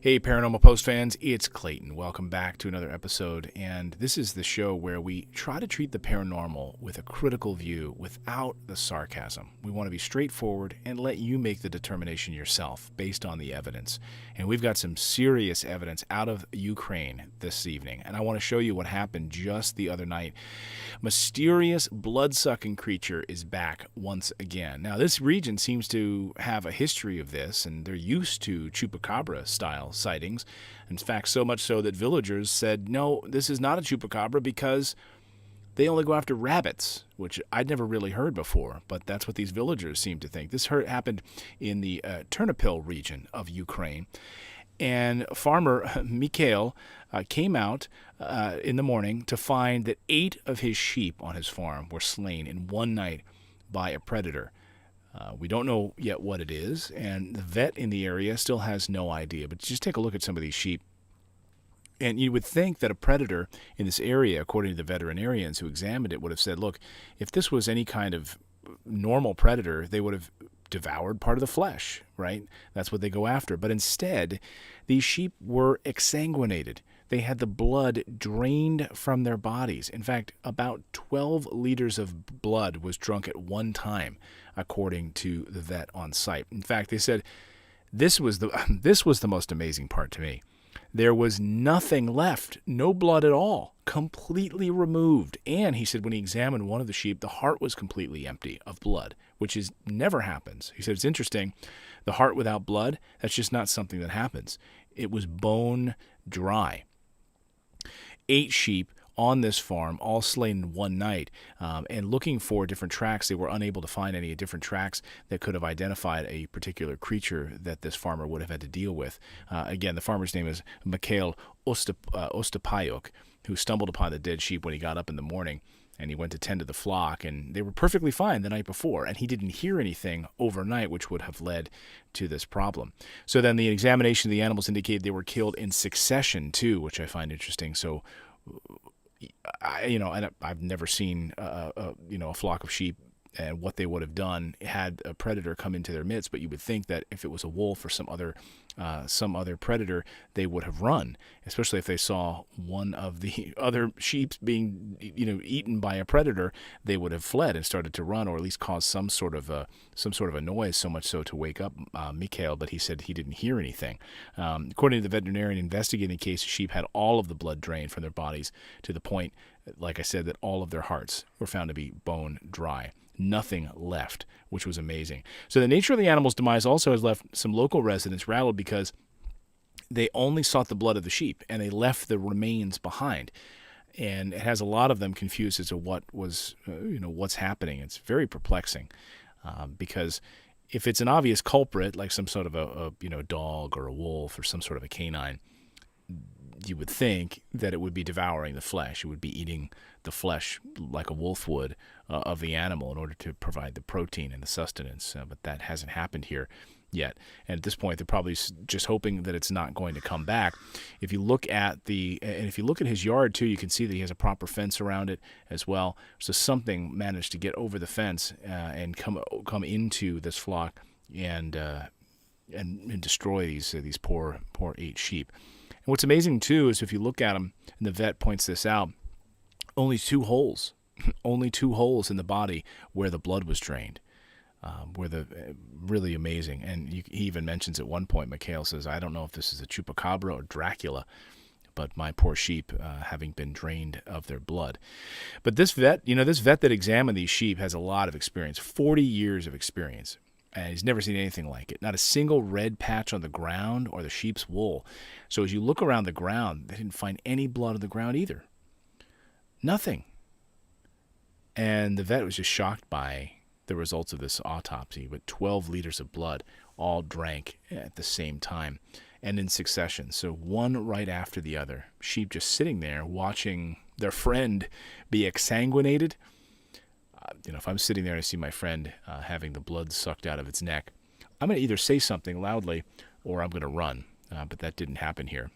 Hey, Paranormal Post fans, it's Clayton. Welcome back to another episode, and this is the show where we try to treat the paranormal with a critical view without the sarcasm. We want to be straightforward and let you make the determination yourself based on the evidence. And we've got some serious evidence out of Ukraine this evening, and I want to show you what happened just the other night. Mysterious blood-sucking creature is back once again. Now, this region seems to have a history of this, and they're used to Chupacabra style sightings. In fact, so much so that villagers said, no, this is not a chupacabra because they only go after rabbits, which I'd never really heard before, but that's what these villagers seem to think. This happened in the Ternopil region of Ukraine, and farmer Mikhail came out in the morning to find that 8 of his sheep on his farm were slain in one night by a predator. We don't know yet what it is, and the vet in the area still has no idea. But just take a look at some of these sheep. And you would think that a predator in this area, according to the veterinarians who examined it, would have said, look, if this was any kind of normal predator, they would have devoured part of the flesh, right? That's what they go after. But instead, these sheep were exsanguinated. They had the blood drained from their bodies. In fact, about 12 liters of blood was drunk at one time, according to the vet on site. In fact, they said this was the most amazing part to me. There was nothing left, no blood at all, completely removed. And he said when he examined one of the sheep, the heart was completely empty of blood, which never happens. He said it's interesting. The heart without blood, that's just not something that happens. It was bone dry. 8 sheep on this farm, all slain in one night, and looking for different tracks. They were unable to find any different tracks that could have identified a particular creature that this farmer would have had to deal with. Again, the farmer's name is Mikhail Ostapayuk, who stumbled upon the dead sheep when he got up in the morning, and he went to tend to the flock, and they were perfectly fine the night before, and he didn't hear anything overnight, which would have led to this problem. So then the examination of the animals indicated they were killed in succession too, which I find interesting. So, I've never seen a flock of sheep and what they would have done had a predator come into their midst. But you would think that if it was a wolf or some other predator, they would have run, especially if they saw one of the other sheep being eaten by a predator. They would have fled and started to run, or at least caused some sort of a noise, so much so to wake up Mikhail. But he said he didn't hear anything. According to the veterinarian investigating the case, the sheep had all of the blood drained from their bodies to the point, like I said, that all of their hearts were found to be bone dry. Nothing left, which was amazing. So the nature of the animal's demise also has left some local residents rattled because they only sought the blood of the sheep and they left the remains behind. And it has a lot of them confused as to what's happening. It's very perplexing because if it's an obvious culprit, like some sort of a dog or a wolf or some sort of a canine, you would think that it would be devouring the flesh. It would be eating the flesh like a wolf would of the animal in order to provide the protein and the sustenance. But that hasn't happened here yet. And at this point, they're probably just hoping that it's not going to come back. If you look at his yard too, you can see that he has a proper fence around it as well. So something managed to get over the fence and come into this flock and destroy these poor 8 sheep. And what's amazing, too, is if you look at them, and the vet points this out, only 2 holes in the body where the blood was drained, really amazing. And he even mentions at one point, Mikhail says, I don't know if this is a Chupacabra or Dracula, but my poor sheep having been drained of their blood. But this vet that examined these sheep has a lot of experience, 40 years of experience. And he's never seen anything like it. Not a single red patch on the ground or the sheep's wool. So as you look around the ground, they didn't find any blood on the ground either. Nothing. And the vet was just shocked by the results of this autopsy, with 12 liters of blood all drank at the same time and in succession. So one right after the other. Sheep just sitting there watching their friend be exsanguinated. If I'm sitting there and I see my friend having the blood sucked out of its neck, I'm going to either say something loudly or I'm going to run. But that didn't happen here.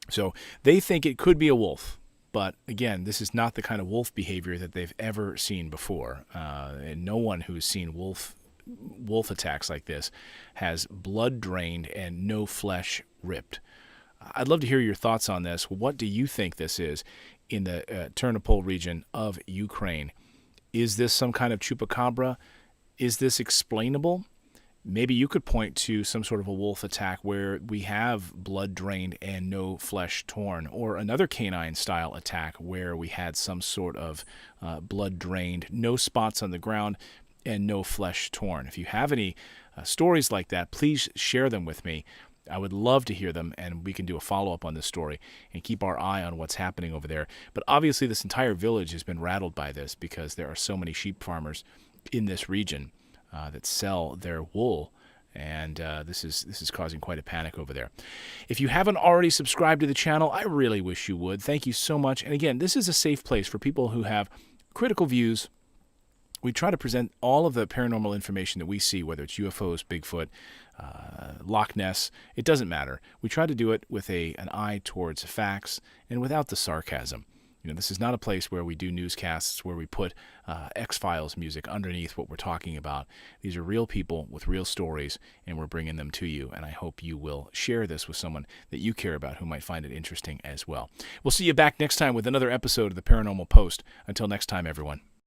So they think it could be a wolf. But again, this is not the kind of wolf behavior that they've ever seen before. And no one who's seen wolf attacks like this has blood drained and no flesh ripped. I'd love to hear your thoughts on this. What do you think this is in the Ternopil region of Ukraine? Is this some kind of chupacabra? Is this explainable? Maybe you could point to some sort of a wolf attack where we have blood drained and no flesh torn, or another canine-style attack where we had some sort of blood drained, no spots on the ground, and no flesh torn. If you have any stories like that, please share them with me. I would love to hear them, and we can do a follow-up on this story and keep our eye on what's happening over there. But obviously this entire village has been rattled by this because there are so many sheep farmers in this region that sell their wool, and this is causing quite a panic over there. If you haven't already subscribed to the channel, I really wish you would. Thank you so much. And again, this is a safe place for people who have critical views. We try to present all of the paranormal information that we see, whether it's UFOs, Bigfoot, Loch Ness, it doesn't matter. We try to do it with an eye towards facts and without the sarcasm. This is not a place where we do newscasts where we put X-Files music underneath what we're talking about. These are real people with real stories, and we're bringing them to you, and I hope you will share this with someone that you care about who might find it interesting as well. We'll see you back next time with another episode of the Paranormal Post. Until next time, everyone.